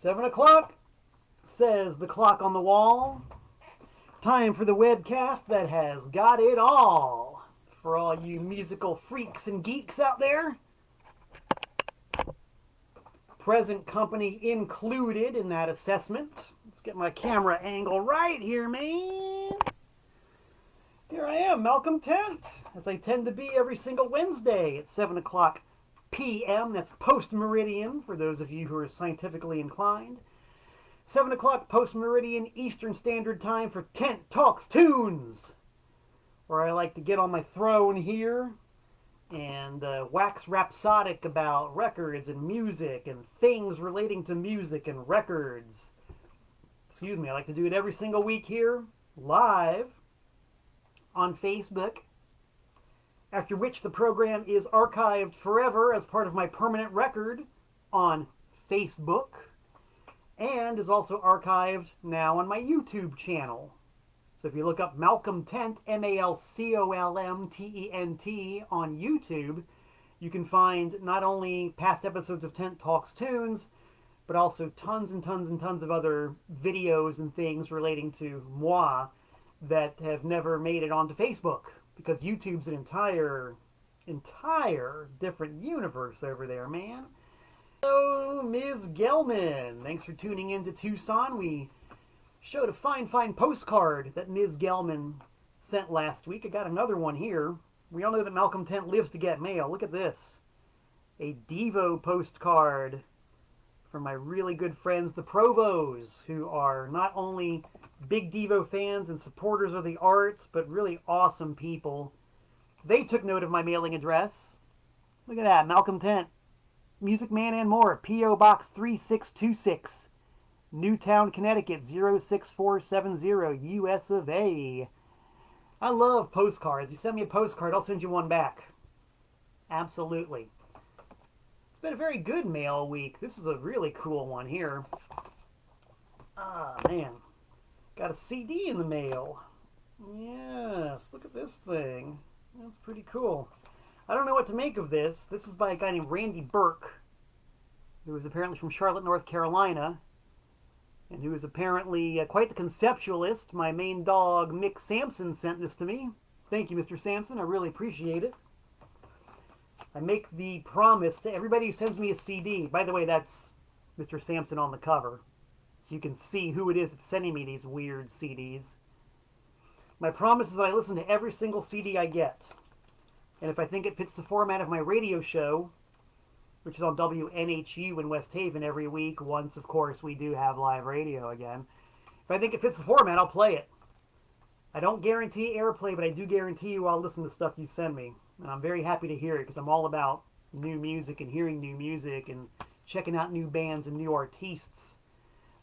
7 o'clock, says the clock on the wall. Time for the webcast that has got it all. For all you musical freaks and geeks out there. Present company included in that assessment. Let's get my camera angle right here, man. Here I am, Malcolm Tent, as I tend to be every single Wednesday at 7 o'clock p.m. That's post-meridian, for those of you who are scientifically inclined. 7 o'clock post-meridian Eastern Standard Time for Tent Talks Tunes, where I like to get on my throne here and wax rhapsodic about records and music and things relating to music and records. Excuse me, I like to do it every single week here, live, on Facebook, after which the program is archived forever as part of my permanent record on Facebook, and is also archived now on my YouTube channel. So if you look up Malcolm Tent, M-A-L-C-O-L-M-T-E-N-T, on YouTube, you can find not only past episodes of Tent Talks Tunes, but also tons and tons and tons of other videos and things relating to moi that have never made it onto Facebook, because YouTube's an entire different universe over there, man. Hello, Ms. Gelman. Thanks for tuning in to Tucson. We showed a fine postcard that Ms. Gelman sent last week. I got another one here. We all know that Malcolm Tent lives to get mail. Look at this. A Devo postcard from my really good friends, the Provos, who are not only big Devo fans and supporters of the arts, but really awesome people. They took note of my mailing address. Look at that, Malcolm Tent, Music Man and More, P.O. Box 3626, Newtown, Connecticut 06470, U.S. of A. I love postcards. You send me a postcard, I'll send you one back. Absolutely. It's been a very good mail week. This is a really cool one here. Ah, man. Got a CD in the mail. Yes, look at this thing. That's pretty cool. I don't know what to make of this. This is by a guy named Randy Burke, who is apparently from Charlotte, North Carolina, and who is apparently quite the conceptualist. My main dog, Mick Sampson, sent this to me. Thank you, Mr. Sampson. I really appreciate it. I make the promise to everybody who sends me a CD. By the way, that's Mr. Sampson on the cover, so you can see who it is that's sending me these weird CDs. My promise is that I listen to every single CD I get. And if I think it fits the format of my radio show, which is on WNHU in West Haven every week, once, of course, we do have live radio again. If I think it fits the format, I'll play it. I don't guarantee airplay, but I do guarantee you I'll listen to stuff you send me. And I'm very happy to hear it, because I'm all about new music and hearing new music and checking out new bands and new artists.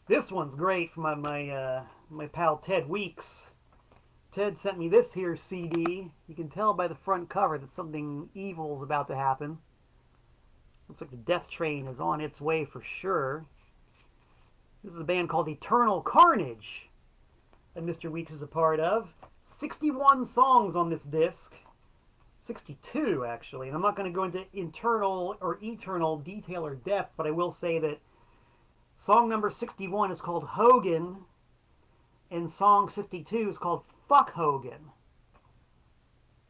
This one's great from my pal Ted Weeks. Ted sent me this here CD. You can tell by the front cover that something evil's about to happen. Looks like the death train is on its way for sure. This is a band called Eternal Carnage that Mr. Weeks is a part of. 61 songs on this disc. 62, actually. And I'm not going to go into internal or eternal detail or depth, but I will say that song number 61 is called Hogan, and song 62 is called Fuck Hogan.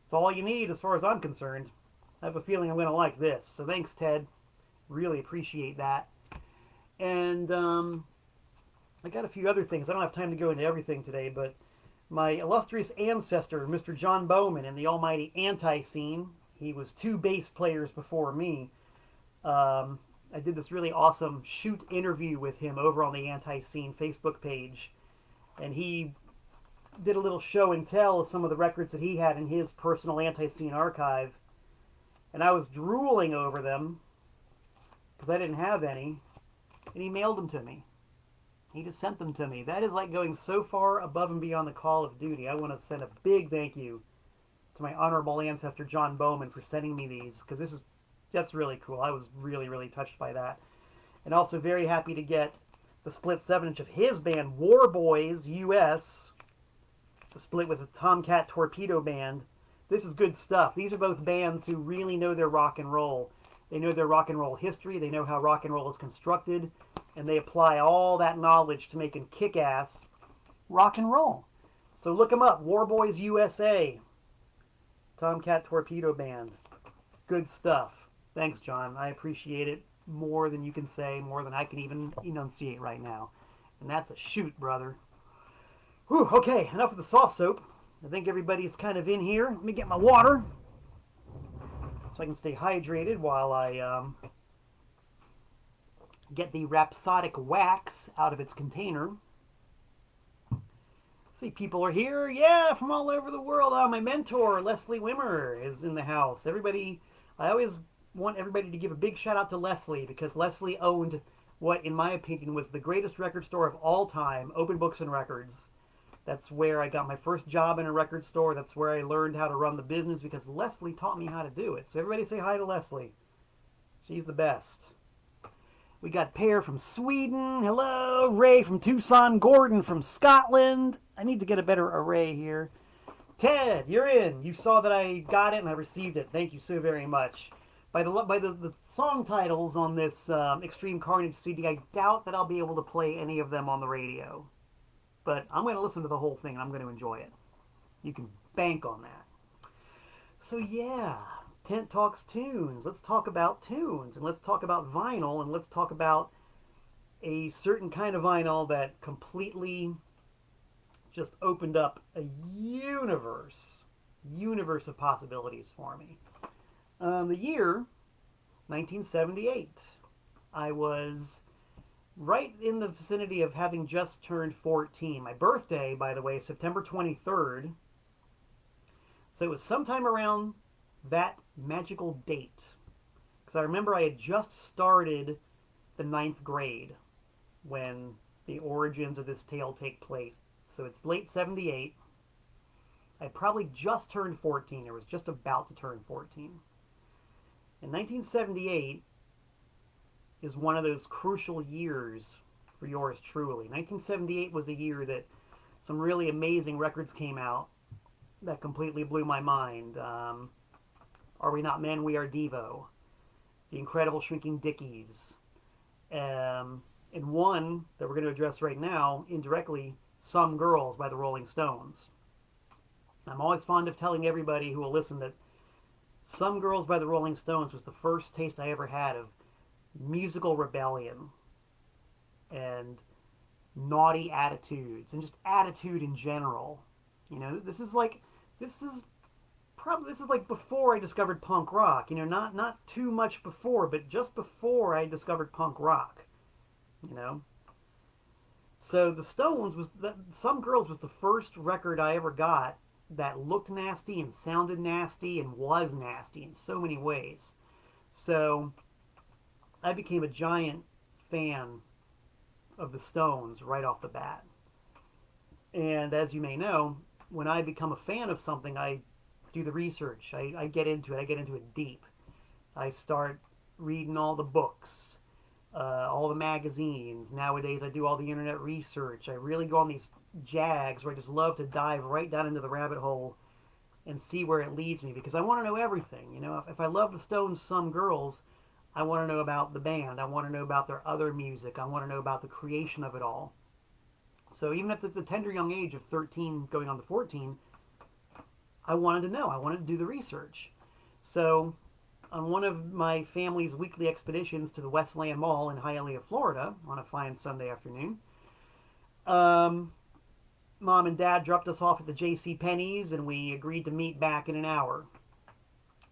That's all you need as far as I'm concerned. I have a feeling I'm going to like this. So thanks, Ted. Really appreciate that. And I got a few other things. I don't have time to go into everything today, but my illustrious ancestor, Mr. John Bowman, in the almighty anti-scene, he was 2 bass players before me. I did this really awesome shoot interview with him over on the Anti-Scene Facebook page, and he did a little show and tell of some of the records that he had in his personal Anti-Scene archive, and I was drooling over them because I didn't have any, and he mailed them to me. He just sent them to me. That is like going so far above and beyond the call of duty. I want to send a big thank you to my honorable ancestor John Bowman for sending me these, because that's really cool. I was really, really touched by that. And also very happy to get the split 7-inch of his band, War Boys US. It's a split with a Tomcat Torpedo Band. This is good stuff. These are both bands who really know their rock and roll. They know their rock and roll history. They know how rock and roll is constructed. And they apply all that knowledge to making kick-ass rock and roll. So look them up. Warboys USA. Tomcat Torpedo Band. Good stuff. Thanks, John. I appreciate it more than you can say, more than I can even enunciate right now. And that's a shoot, brother. Whew, okay, enough of the soft soap. I think everybody's kind of in here. Let me get my water so I can stay hydrated while I get the rhapsodic wax out of its container. See, people are here. Yeah, from all over the world. My mentor, Leslie Wimmer, is in the house. Everybody, I always want everybody to give a big shout out to Leslie, because Leslie owned what, in my opinion, was the greatest record store of all time, Open Books and Records. That's where I got my first job in a record store. That's where I learned how to run the business, because Leslie taught me how to do it. So everybody say hi to Leslie. She's the best. We got Pear from Sweden. Hello. Ray from Tucson. Gordon from Scotland. I need to get a better array here. Ted, you're in. You saw that I got it and I received it. Thank you so very much. By the song titles on this Extreme Carnage CD, I doubt that I'll be able to play any of them on the radio. But I'm going to listen to the whole thing and I'm going to enjoy it. You can bank on that. So yeah, Tent Talks Tunes. Let's talk about tunes, and let's talk about vinyl, and let's talk about a certain kind of vinyl that completely just opened up a universe of possibilities for me. The year 1978. I was right in the vicinity of having just turned 14. My birthday, by the way, September 23rd. So it was sometime around that magical date. Because I remember I had just started the 9th grade when the origins of this tale take place. So it's late 78. I probably just turned 14. I was just about to turn 14. And 1978 is one of those crucial years for yours truly. 1978 was the year that some really amazing records came out that completely blew my mind. Are We Not Men, We Are Devo, The Incredible Shrinking Dickies, and one that we're going to address right now, indirectly, Some Girls by the Rolling Stones. I'm always fond of telling everybody who will listen that Some Girls by the Rolling Stones was the first taste I ever had of musical rebellion and naughty attitudes and just attitude in general. You know, this is like before I discovered punk rock. You know, not too much before, but just before I discovered punk rock. You know, so the Stones Some Girls was the first record I ever got that looked nasty and sounded nasty and was nasty in so many ways. So I became a giant fan of the Stones right off the bat. And as you may know, when I become a fan of something, I do the research. I get into it. I get into it deep. I start reading all the books, all the magazines. Nowadays, I do all the internet research. I really go on these jags where I just love to dive right down into the rabbit hole and see where it leads me, because I want to know everything. You know, if I love the Stones, Some Girls, I want to know about the band. I want to know about their other music. I want to know about the creation of it all. So even at the tender young age of 13 going on to 14, I wanted to know. I wanted to do the research. So on one of my family's weekly expeditions to the Westland Mall in Hialeah, Florida, on a fine Sunday afternoon, Mom and Dad dropped us off at the J.C. Penney's, and we agreed to meet back in an hour.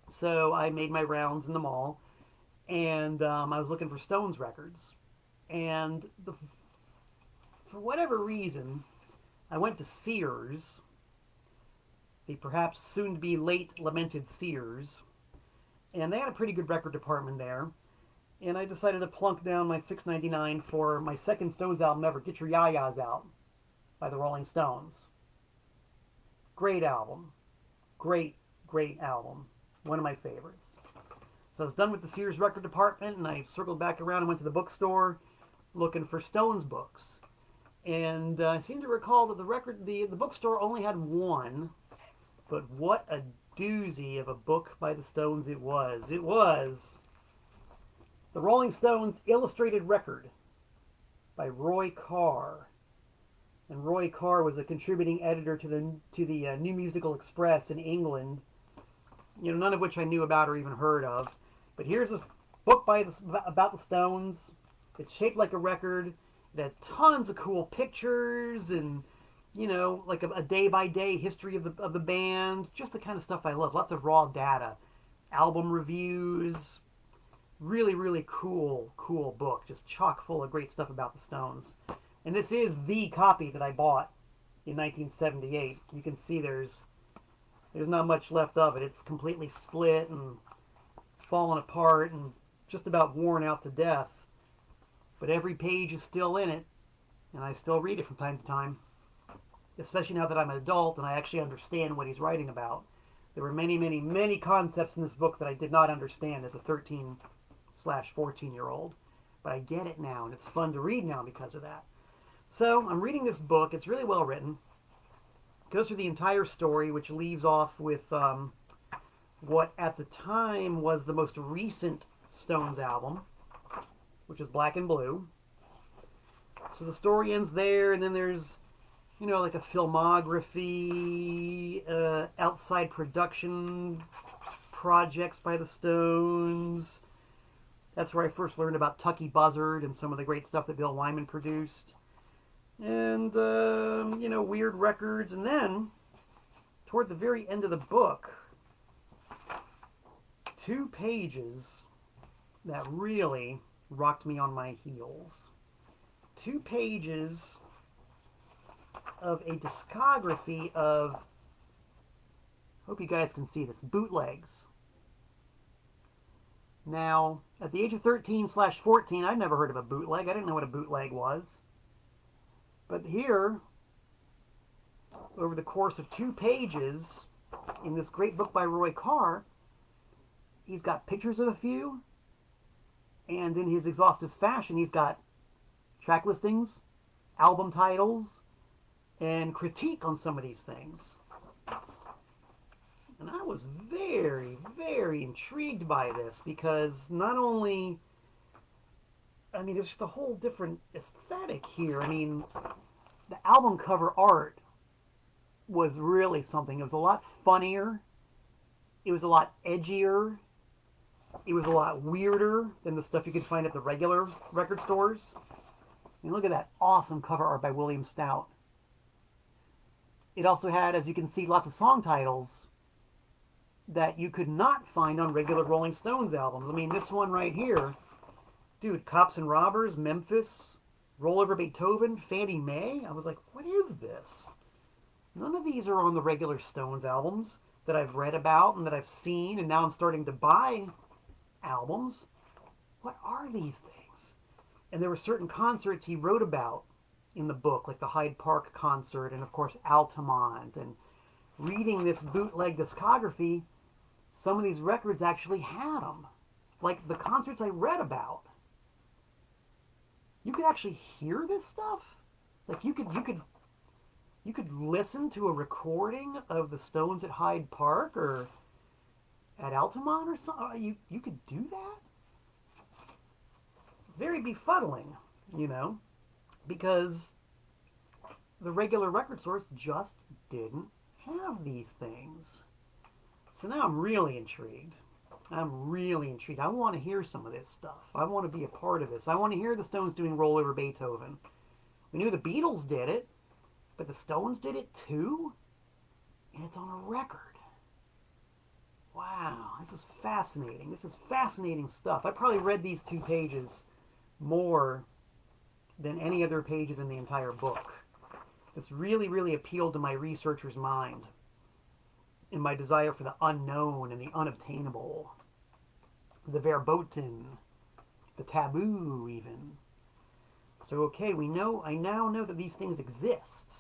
So I made my rounds in the mall, and I was looking for Stones records. And for whatever reason, I went to Sears, the perhaps soon-to-be late lamented Sears, and they had a pretty good record department there. And I decided to plunk down my $6.99 for my second Stones album ever, Get Your Ya-Ya's Out, by the Rolling Stones. Great album. Great, great album. One of my favorites. So I was done with the Sears record department, and I circled back around and went to the bookstore looking for Stones books. And I seem to recall that the bookstore only had one, but what a doozy of a book by the Stones it was. It was The Rolling Stones Illustrated Record by Roy Carr. And Roy Carr was a contributing editor to the New Musical Express in England, none of which I knew about or even heard of. But here's a book about the Stones. It's shaped like a record. It had tons of cool pictures and, like a day-by-day history of the band. Just the kind of stuff I love. Lots of raw data. Album reviews. Really, really cool book. Just chock full of great stuff about the Stones. And this is the copy that I bought in 1978. You can see there's not much left of it. It's completely split and fallen apart and just about worn out to death. But every page is still in it, and I still read it from time to time. Especially now that I'm an adult and I actually understand what he's writing about. There were many, many, many concepts in this book that I did not understand as a 13/14-year-old. But I get it now, and it's fun to read now because of that. So, I'm reading this book. It's really well written. It goes through the entire story, which leaves off with what at the time was the most recent Stones album, which is Black and Blue. So the story ends there, and then there's, like a filmography, outside production projects by the Stones. That's where I first learned about Tucky Buzzard and some of the great stuff that Bill Wyman produced. And, weird records. And then, toward the very end of the book, 2 pages that really rocked me on my heels. 2 pages of a discography of, hope you guys can see this, bootlegs. Now, at the age of 13/14, I'd never heard of a bootleg. I didn't know what a bootleg was. But here, over the course of 2 pages, in this great book by Roy Carr, he's got pictures of a few, and in his exhaustive fashion, he's got track listings, album titles, and critique on some of these things. And I was very, very intrigued by this, because not only, there's just a whole different aesthetic here. The album cover art was really something. It was a lot funnier. It was a lot edgier. It was a lot weirder than the stuff you could find at the regular record stores. Look at that awesome cover art by William Stout. It also had, as you can see, lots of song titles that you could not find on regular Rolling Stones albums. This one right here, dude, Cops and Robbers, Memphis, Roll Over Beethoven, Fannie Mae. I was like, what is this? None of these are on the regular Stones albums that I've read about and that I've seen, and now I'm starting to buy albums. What are these things? And there were certain concerts he wrote about in the book, like the Hyde Park concert, and of course Altamont. And reading this bootleg discography, some of these records actually had them. Like the concerts I read about. You could actually hear this stuff. Like you could listen to a recording of the Stones at Hyde Park or at Altamont or something. You could do that? Very befuddling, because the regular record stores just didn't have these things. So now I'm really intrigued. I want to hear some of this stuff. I want to be a part of this. I want to hear the Stones doing Roll Over Beethoven. We knew the Beatles did it, but the Stones did it too? And it's on a record. Wow, this is fascinating. This is fascinating stuff. I probably read these 2 pages more than any other pages in the entire book. This really, really appealed to my researcher's mind and my desire for the unknown and the unobtainable, the verboten, the taboo even. So okay, I now know that these things exist,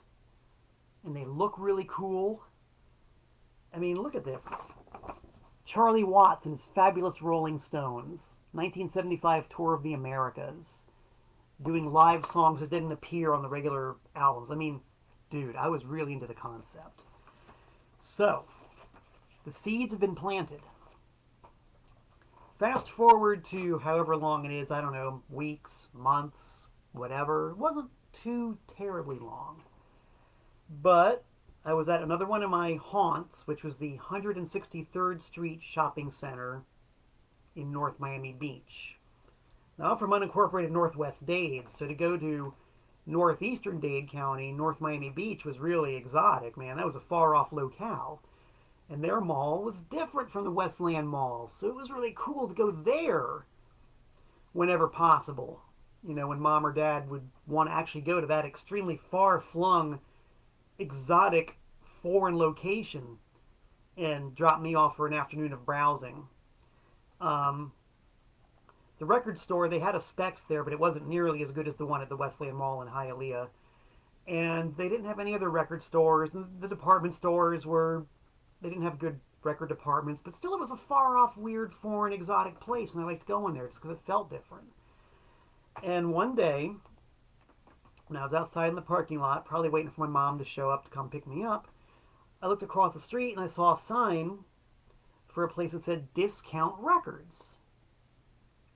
and they look really cool. Look at this. Charlie Watts and his Fabulous Rolling Stones, 1975 Tour of the Americas, doing live songs that didn't appear on the regular albums. Dude, I was really into the concept. So, the seeds have been planted. fast forward to however long it is, I don't know, weeks, months, whatever. It wasn't too terribly long. But I was at another one of my haunts, which was the 163rd Street Shopping Center in North Miami Beach. Now, I'm from unincorporated Northwest Dade, so to go to northeastern Dade County, North Miami Beach was really exotic, man. That was a far-off locale. And their mall was different from the Westland Mall, so it was really cool to go there whenever possible. You know, when Mom or Dad would want to actually go to that extremely far-flung, exotic, foreign location and drop me off for an afternoon of browsing. The record store, they had a Specs there, but it wasn't nearly as good as the one at the Westland Mall in Hialeah. And they didn't have any other record stores. The department stores they didn't have good record departments, but still it was a far-off, weird, foreign, exotic place, and I liked going there just because it felt different. And one day, when I was outside in the parking lot, probably waiting for my mom to show up to come pick me up, I looked across the street and I saw a sign for a place that said Discount Records.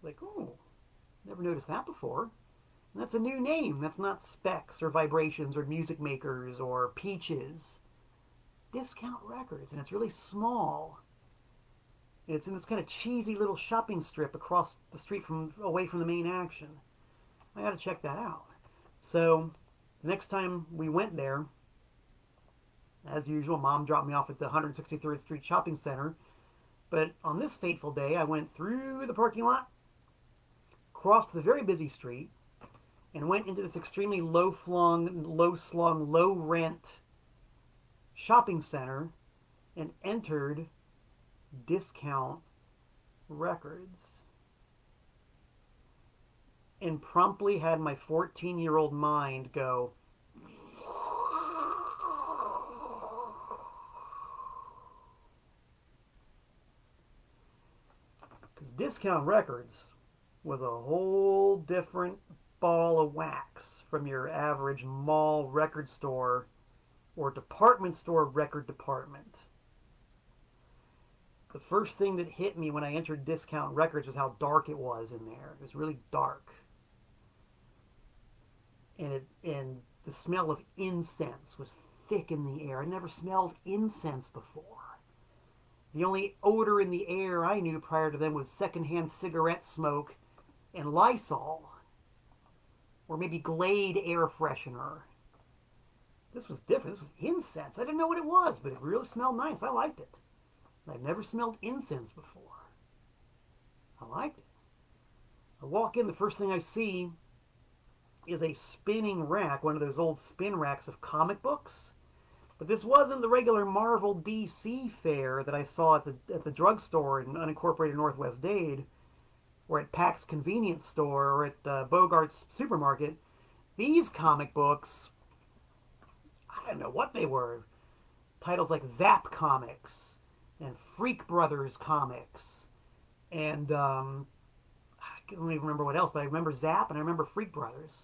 Like, oh, never noticed that before. And that's a new name. That's not Specs or Vibrations or Music Makers or Peaches. Discount Records, and it's really small. It's in this kind of cheesy little shopping strip across the street away from the main action. I got to check that out. So the next time we went there, as usual, Mom dropped me off at the 163rd Street Shopping Center. But on this fateful day, I went through the parking lot, crossed the very busy street, and went into this extremely low-slung, low-rent shopping center and entered Discount Records. And promptly had my 14-year-old mind go, because Discount Records was a whole different ball of wax from your average mall record store or department store record department. The first thing that hit me when I entered Discount Records was how dark it was in there. It was really dark. And the smell of incense was thick in the air. I never smelled incense before. The only odor in the air I knew prior to them was secondhand cigarette smoke and Lysol. Or maybe Glade air freshener. This was different. This was incense. I didn't know what it was, but it really smelled nice. I liked it. I'd never smelled incense before. I liked it. I walk in, the first thing I see is a spinning rack, one of those old spin racks of comic books. But this wasn't the regular Marvel DC fare that I saw at the drugstore in unincorporated Northwest Dade, or at Pack's convenience store, or at Bogart's supermarket. These comic books, I don't know what they were. Titles like Zap Comics and Freak Brothers Comics, and I don't even remember what else, but I remember Zap and I remember Freak Brothers.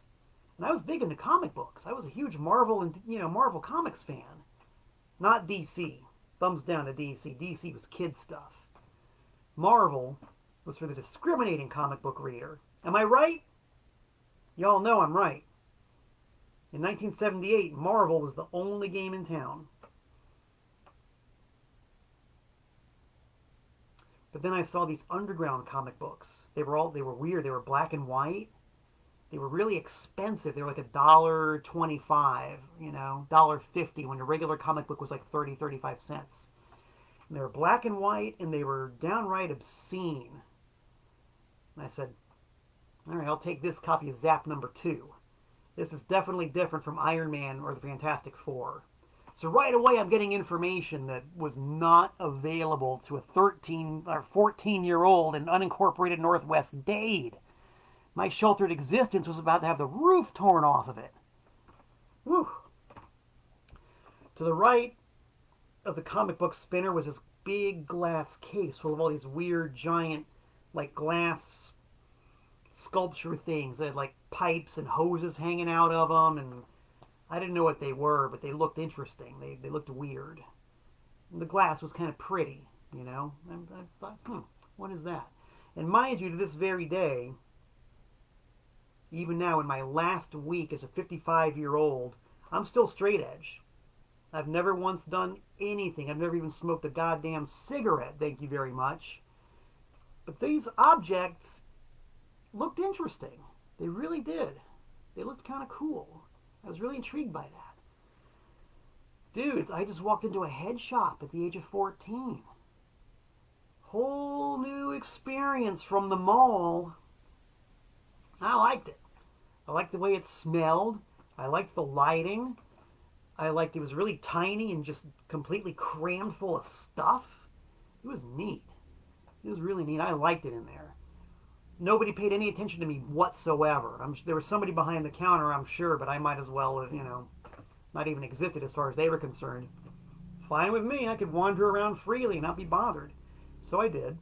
And I was big into comic books. I was a huge Marvel and Marvel Comics fan. Not DC. Thumbs down to DC. DC was kid stuff. Marvel was for the discriminating comic book reader. Am I right? Y'all know I'm right. In 1978, Marvel was the only game in town. But then I saw these underground comic books. They were weird. They were black and white. They were really expensive. They were like $1.25, $1.50 when a regular comic book was like 35 cents. And they were black and white, and they were downright obscene. And I said, all right, I'll take this copy of Zap number 2. This is definitely different from Iron Man or the Fantastic Four. So right away I'm getting information that was not available to a 13 or 14-year-old in unincorporated Northwest Dade. My sheltered existence was about to have the roof torn off of it. Whew. To the right of the comic book spinner was this big glass case full of all these weird, giant, like glass sculpture things that had like pipes and hoses hanging out of them, and I didn't know what they were, but they looked interesting. They looked weird. And the glass was kind of pretty, I thought, what is that? And mind you, to this very day, even now in my last week as a 55-year-old, I'm still straight edge. I've never once done anything. I've never even smoked a goddamn cigarette, thank you very much. But these objects looked interesting. They really did. They looked kind of cool. I was really intrigued by that. Dudes, I just walked into a head shop at the age of 14. Whole new experience from the mall. I liked it. I liked the way it smelled. I liked the lighting. I liked it was really tiny and just completely crammed full of stuff. It was neat. It was really neat. I liked it in there. Nobody paid any attention to me whatsoever. There was somebody behind the counter, I'm sure, but I might as well have, not even existed as far as they were concerned. Fine with me. I could wander around freely and not be bothered. So I did.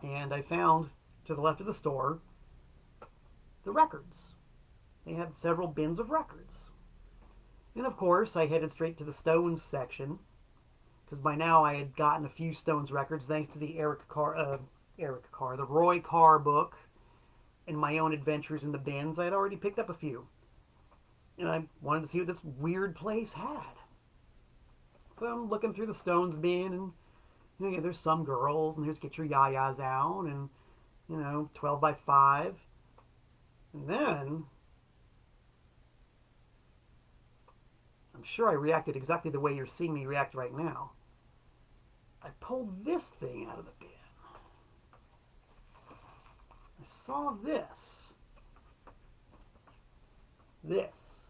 And I found, to the left of the store, the records. They had several bins of records. And of course, I headed straight to the Stones section, because by now I had gotten a few Stones records thanks to the the Roy Carr book and my own adventures in the bins. I had already picked up a few. And I wanted to see what this weird place had. So I'm looking through the Stones bin, and there's Some Girls, and there's Get Your Ya-Ya's Out, and 12 by 5. And then I'm sure I reacted exactly the way you're seeing me react right now. I pulled this thing out of the bin. I saw this. This.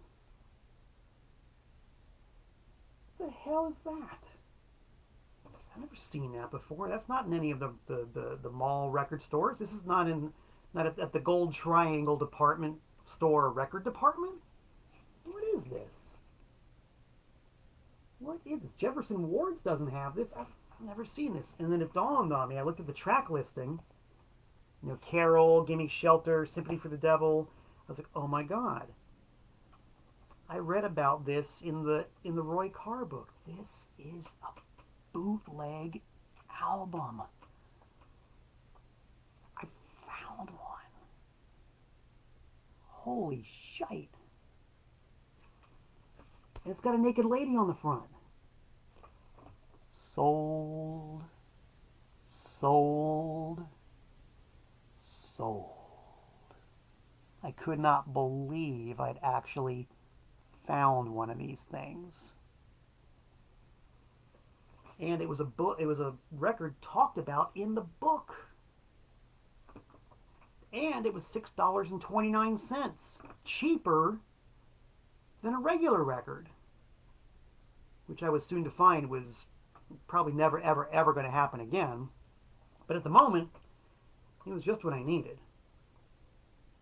What the hell is that? I've never seen that before. That's not in any of the mall record stores. This is not at the Gold Triangle department store record department. What is this? What is this? Jefferson Ward's doesn't have this. I've never seen this. And then it dawned on me. I looked at the track listing. Carol, Gimme Shelter, Sympathy for the Devil. I was like, oh my God. I read about this in the Roy Carr book. This is a bootleg album. I found one. Holy shite. And it's got a naked lady on the front. Sold. Sold. Sold. I could not believe I'd actually found one of these things. And it was a book. It was a record talked about in the book. And it was $6.29, cheaper than a regular record, which I was soon to find was probably never, ever, ever going to happen again. But at the moment, it was just what I needed.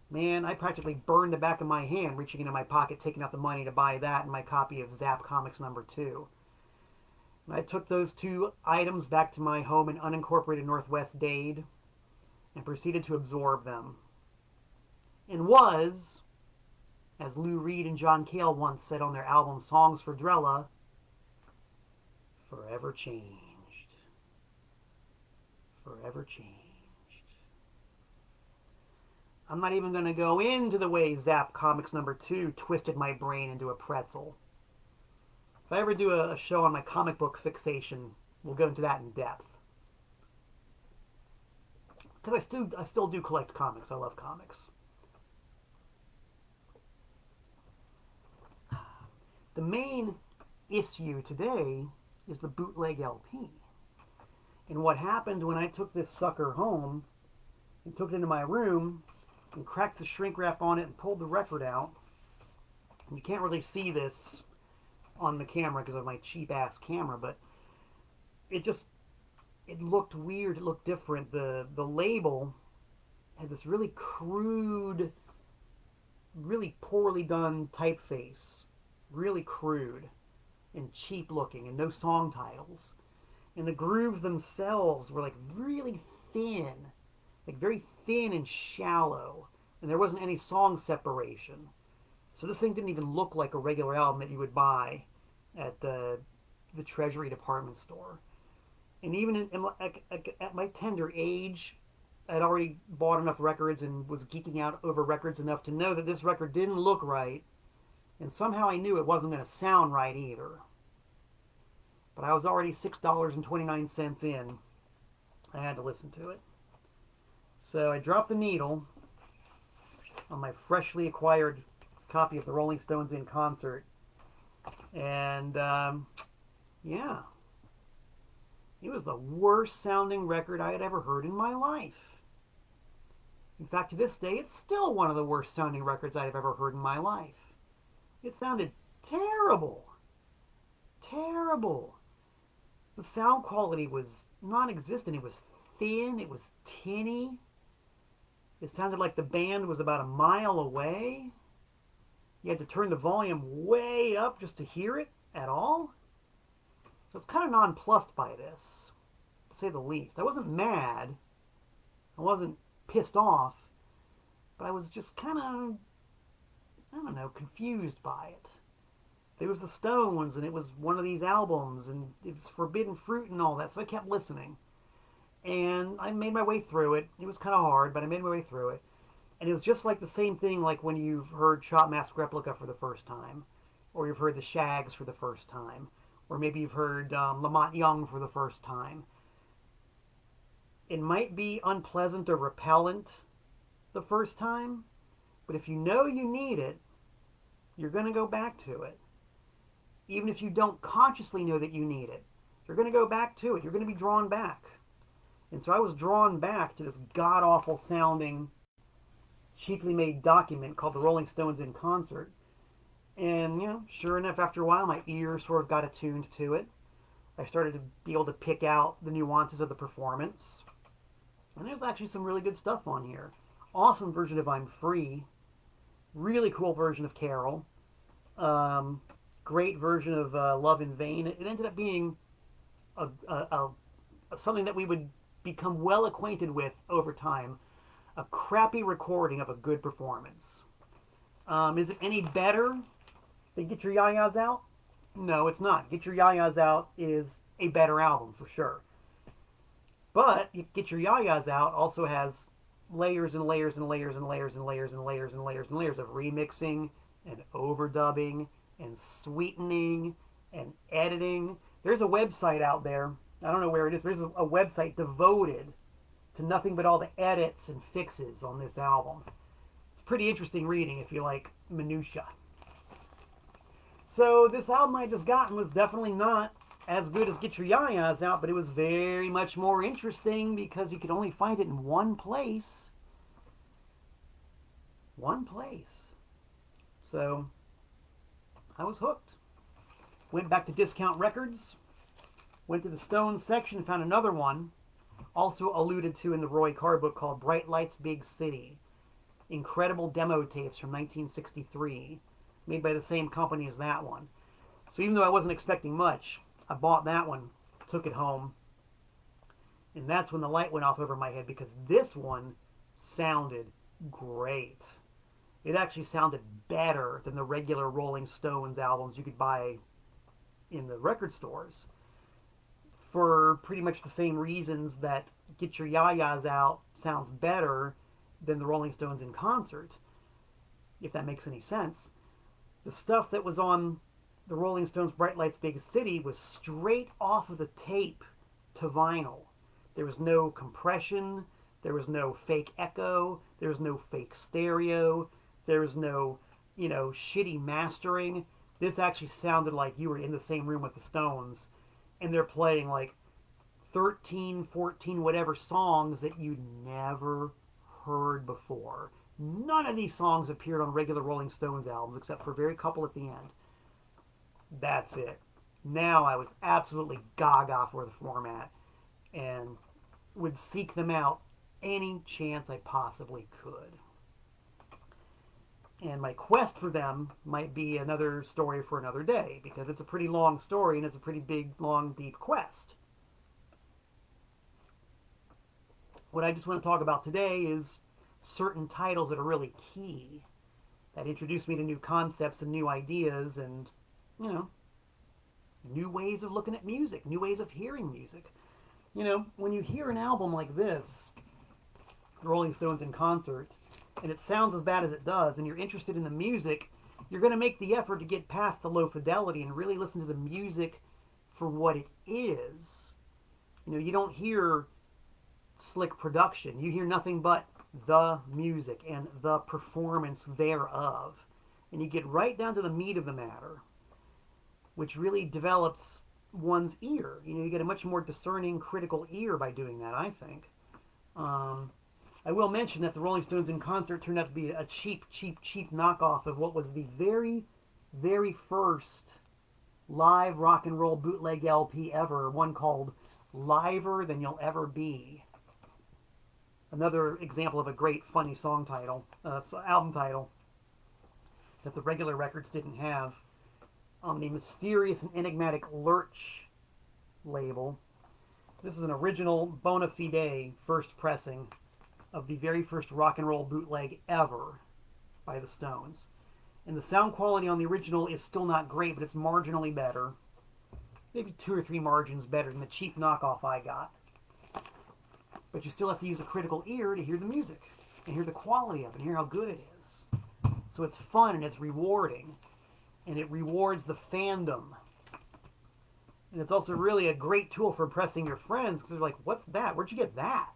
Man, I practically burned the back of my hand reaching into my pocket, taking out the money to buy that and my copy of Zap Comics #2. And I took those two items back to my home in unincorporated Northwest Dade and proceeded to absorb them. And was, as Lou Reed and John Cale once said on their album Songs for Drella, forever changed. Forever changed. I'm not even going to go into the way Zap Comics #2 twisted my brain into a pretzel. If I ever do a show on my comic book fixation, we'll go into that in depth. Because I still do collect comics. I love comics. The main issue today is the bootleg LP. And what happened when I took this sucker home and took it into my room and cracked the shrink wrap on it and pulled the record out. And you can't really see this on the camera because of my cheap ass camera, but it looked weird. It looked different. The label had this really crude, really poorly done typeface. Really crude and cheap looking, and no song titles. And the grooves themselves were like really thin, like very thin and shallow, and there wasn't any song separation. So this thing didn't even look like a regular album that you would buy at the Treasury department store. And even at my tender age, had already bought enough records and was geeking out over records enough to know that this record didn't look right, and somehow I knew it wasn't going to sound right either. But I was already $6.29 in. I had to listen to it. So I dropped the needle on my freshly acquired copy of the Rolling Stones in concert. And, yeah. It was the worst sounding record I had ever heard in my life. In fact, to this day, it's still one of the worst sounding records I have ever heard in my life. It sounded terrible. Terrible. The sound quality was non-existent. It was thin. It was tinny. It sounded like the band was about a mile away. You had to turn the volume way up just to hear it at all. So it's kind of nonplussed by this, to say the least. I wasn't mad. I wasn't pissed off. But I was just kind of, I don't know, confused by it. It was the Stones, and it was one of these albums, and it was Forbidden Fruit and all that, so I kept listening. And I made my way through it. It was kind of hard, but I made my way through it. And it was just like the same thing like when you've heard Shot Mask Replica for the first time, or you've heard the Shags for the first time, or maybe you've heard Lamont Young for the first time. It might be unpleasant or repellent the first time, but if you know you need it, you're going to go back to it. Even if you don't consciously know that you need it, you're going to go back to it. You're going to be drawn back. And so I was drawn back to this god-awful sounding, cheaply made document called the Rolling Stones in Concert. And, you know, sure enough, after a while, my ears sort of got attuned to it. I started to be able to pick out the nuances of the performance. And there's actually some really good stuff on here. Awesome version of I'm Free. Really cool version of Carol. Great version of Love in Vain. It ended up being something that we would become well acquainted with over time. A crappy recording of a good performance. Is it any better than Get Your Yayas Out? No, it's not. Get Your Yayas Out is a better album for sure. But Get Your Yayas Out also has layers and layers and layers and layers and layers and layers and layers and layers of remixing and overdubbing and sweetening and editing. There's a website out there. I don't know where it is. There's a website devoted to nothing but all the edits and fixes on this album. It's pretty interesting reading if you like minutia. So this album I just gotten was definitely not as good as Get Your Yayas Out, but it was very much more interesting because you could only find it in one place. One place. So I was hooked. Went back to Discount Records. Went to the Stones section and found another one, also alluded to in the Roy Carr book, called Bright Lights Big City. Incredible demo tapes from 1963, made by the same company as that one. So even though I wasn't expecting much, I bought that one, took it home, and that's when the light went off over my head, because this one sounded great. It actually sounded better than the regular Rolling Stones albums you could buy in the record stores, for pretty much the same reasons that Get Your Yayas Out sounds better than the Rolling Stones in Concert, if that makes any sense. The stuff that was on the Rolling Stones' Bright Lights Big City was straight off of the tape to vinyl. There was no compression, there was no fake echo, there was no fake stereo, there was no, shitty mastering. This actually sounded like you were in the same room with the Stones, and they're playing like 13, 14, whatever songs that you'd never heard before. None of these songs appeared on regular Rolling Stones albums except for a very couple at the end. That's it. Now I was absolutely gaga for the format and would seek them out any chance I possibly could. And my quest for them might be another story for another day, because it's a pretty long story and it's a pretty big, long, deep quest. What I just want to talk about today is certain titles that are really key, that introduce me to new concepts and new ideas and, new ways of looking at music, new ways of hearing music. When you hear an album like this, the Rolling Stones in concert, and it sounds as bad as it does, and you're interested in the music, you're going to make the effort to get past the low fidelity and really listen to the music for what it is. You know, you don't hear slick production. You hear nothing but the music and the performance thereof. And you get right down to the meat of the matter, which really develops one's ear. You know, you get a much more discerning, critical ear by doing that, I think. I will mention that the Rolling Stones in concert turned out to be a cheap knockoff of what was the very, very first live rock and roll bootleg LP ever, one called Liver Than You'll Ever Be. Another example of a great, funny song title, album title, that the regular records didn't have. On the mysterious and enigmatic Lurch label. This is an original bona fide first pressing of the very first rock and roll bootleg ever by the Stones. And the sound quality on the original is still not great, but it's marginally better. Maybe 2 or 3 margins better than the cheap knockoff I got. But you still have to use a critical ear to hear the music, and hear the quality of it, and hear how good it is. So it's fun, and it's rewarding, and it rewards the fandom. And it's also really a great tool for impressing your friends, because they're like, what's that? Where'd you get that?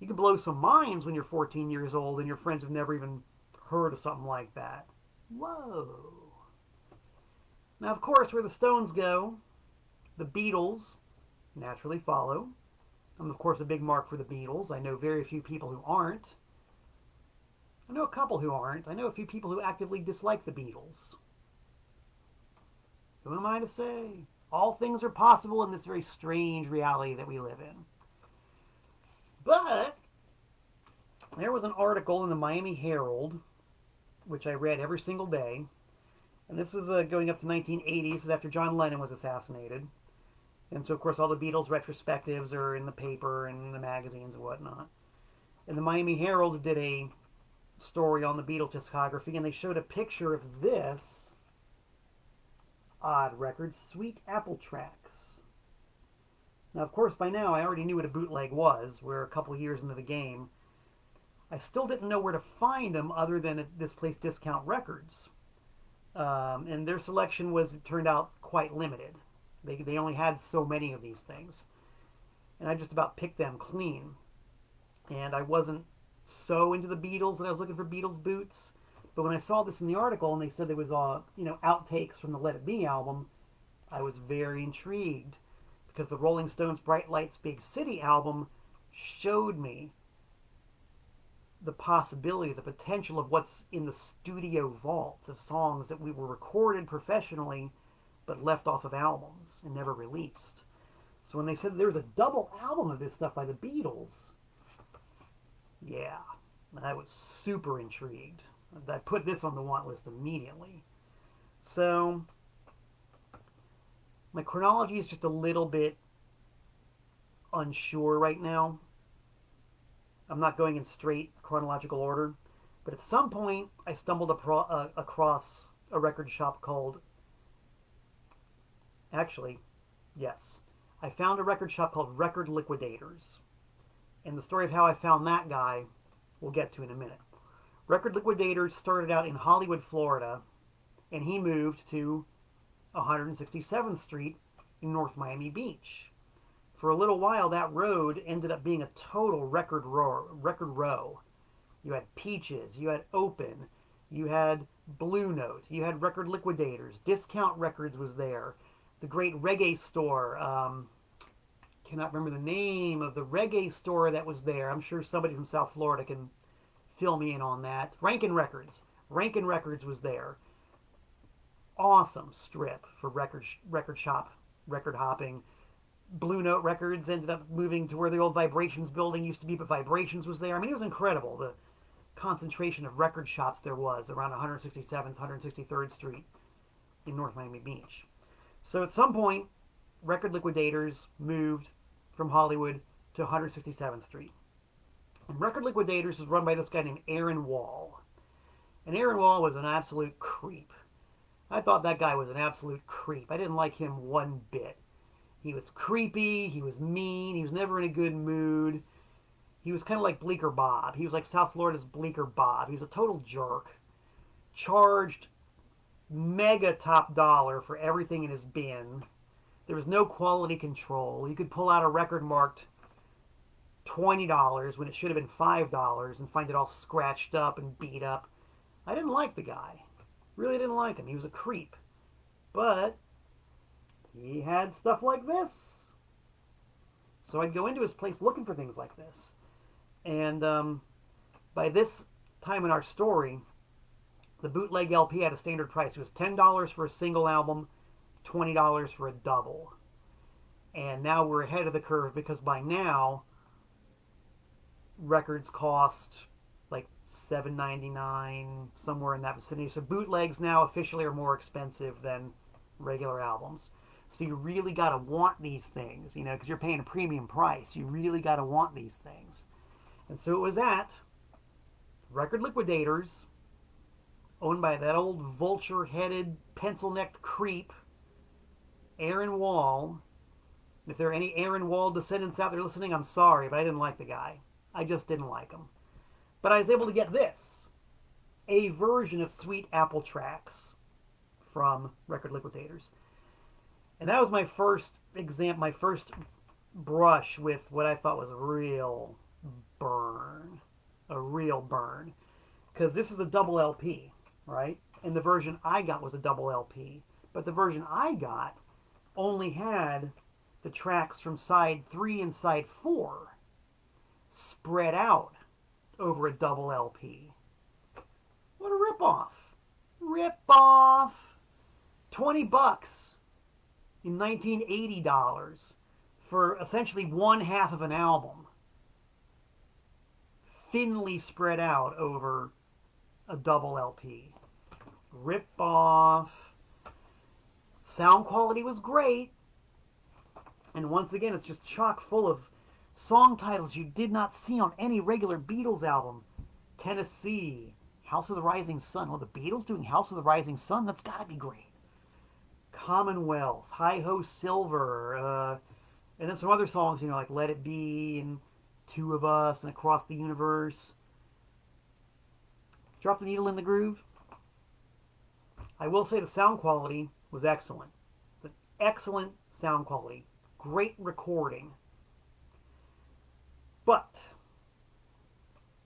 You can blow some minds when you're 14 years old, and your friends have never even heard of something like that. Whoa. Now, of course, where the Stones go, the Beatles naturally follow. I'm, of course, a big mark for the Beatles. I know very few people who aren't. I know a couple who aren't. I know a few people who actively dislike the Beatles. Who am I to say? All things are possible in this very strange reality that we live in. But there was an article in the Miami Herald, which I read every single day. And this is going up to 1980. This is after John Lennon was assassinated. And so, of course, all the Beatles retrospectives are in the paper and in the magazines and whatnot. And the Miami Herald did a story on the Beatles discography, and they showed a picture of this odd record, Sweet Apple Tracks. Now, of course, by now I already knew what a bootleg was. We're a couple years into the game. I still didn't know where to find them other than at this place, Discount Records. And their selection was, it turned out, quite limited. They only had so many of these things. And I just about picked them clean. And I wasn't so into the Beatles that I was looking for Beatles boots. But when I saw this in the article and they said there was outtakes from the Let It Be album, I was very intrigued. Because the Rolling Stones' Bright Lights Big City album showed me the possibility, the potential of what's in the studio vaults of songs that we were recorded professionally but left off of albums and never released. So when they said there was a double album of this stuff by the Beatles, yeah, I was super intrigued. I put this on the want list immediately. So my chronology is just a little bit unsure right now. I'm not going in straight chronological order, but at some point I stumbled across a record shop called... Actually, yes. I found a record shop called Record Liquidators. And the story of how I found that guy we'll get to in a minute. Record Liquidators started out in Hollywood, Florida, and he moved to 167th Street in North Miami Beach. For a little while, that road ended up being a total record row. You had Peaches, you had Open, you had Blue Note, you had Record Liquidators, Discount Records was there, the great reggae store, cannot remember the name of the reggae store that was there. I'm sure somebody from South Florida can fill me in on that. Rankin Records was there. Awesome strip for record shop, record hopping. Blue Note Records ended up moving to where the old Vibrations building used to be, but Vibrations was there. I mean, it was incredible, the concentration of record shops there was around 167th, 163rd Street in North Miami Beach. So at some point, Record Liquidators moved from Hollywood to 167th Street. And Record Liquidators was run by this guy named Aaron Wall. And Aaron Wall was an absolute creep. I thought that guy was an absolute creep. I didn't like him one bit. He was creepy, he was mean, he was never in a good mood. He was kind of like Bleecker Bob. He was like South Florida's Bleecker Bob. He was a total jerk. Charged mega top dollar for everything in his bin. There was no quality control. You could pull out a record marked $20 when it should have been $5 and find it all scratched up and beat up. I didn't like the guy. Really didn't like him. He was a creep. But he had stuff like this. So I'd go into his place looking for things like this. And by this time in our story, the bootleg LP had a standard price. It was $10 for a single album, $20 for a double. And now we're ahead of the curve because by now, records cost like $7.99, somewhere in that vicinity. So bootlegs now officially are more expensive than regular albums. So you really got to want these things, you know, because you're paying a premium price. You really got to want these things. And so it was at Record Liquidators, owned by that old vulture-headed, pencil-necked creep, Aaron Wall. If there are any Aaron Wall descendants out there listening, I'm sorry, but I didn't like the guy. I just didn't like him. But I was able to get this, a version of Sweet Apple Tracks from Record Liquidators. And that was my first my first brush with what I thought was a real burn. A real burn. Because this is a double LP, right? And the version I got was a double LP. But the version I got only had the tracks from side 3 and side 4 spread out over a double LP. What a ripoff. Ripoff. $20 in $1980 for essentially one half of an album. Thinly spread out over a double LP. Ripoff. Sound quality was great. And once again, it's just chock full of song titles you did not see on any regular Beatles album. Tennessee, House of the Rising Sun. Well, the Beatles doing House of the Rising Sun? That's got to be great. Commonwealth, Hi-Ho Silver, and then some other songs, you know, like Let It Be and Two of Us and Across the Universe. Drop the needle in the groove. I will say the sound quality was excellent. It's an excellent sound quality. Great recording. But,